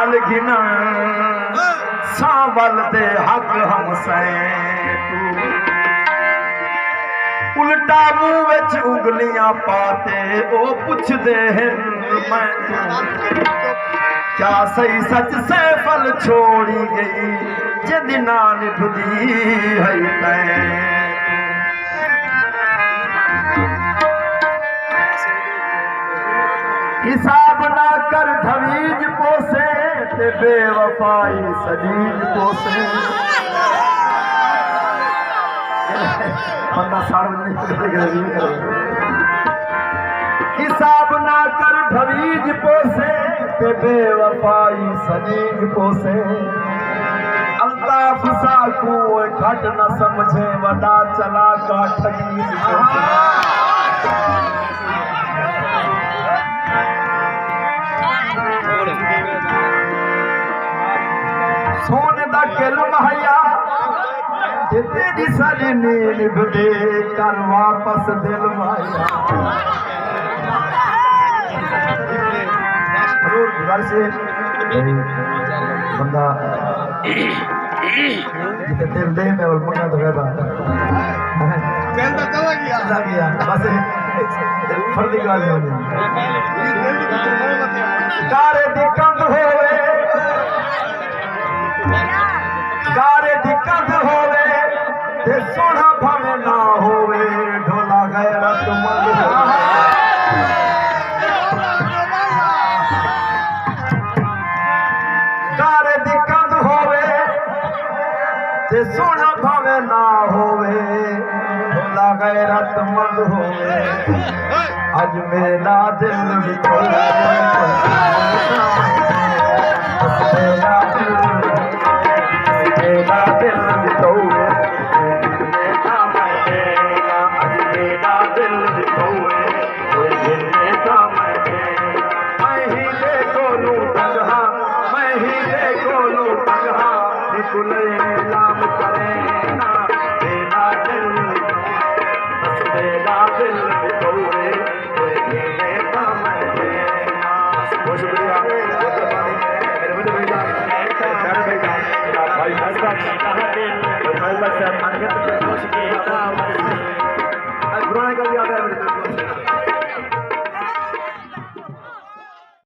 नाल घिन सावल दे हक हम तू उल्टा मुंह विच उंगलियां पाते ओ पुछदे हैं मैं तू क्या सही सच से फल छोड़ी गई जिंद ना निभदी है तैं हिसाब ना कर ढवीज पोसे ते बेवफाई सजीज पोसे बंदा हिसाब ना कर ढवीज पोसे ते बेवफाई सजीज पोसे अल्ताफ साकू घट न समझे वडा चला का ठगी सोने दा किल महया तेरी सारी नील बुदे कर वापस दिल माया घर से बंदा दिल दे में और मुन्ना तो कहता चला गया बस फर्दी गाल हो गारे दी कंध होवे गारे दी कंध होवे ते सोना भावे ना होवे ढोला गैरत मंद गारे दी कंध होवे ते सोना भावे ना होवे ढोला गैरत मंद होवे अज मेरा दिल भी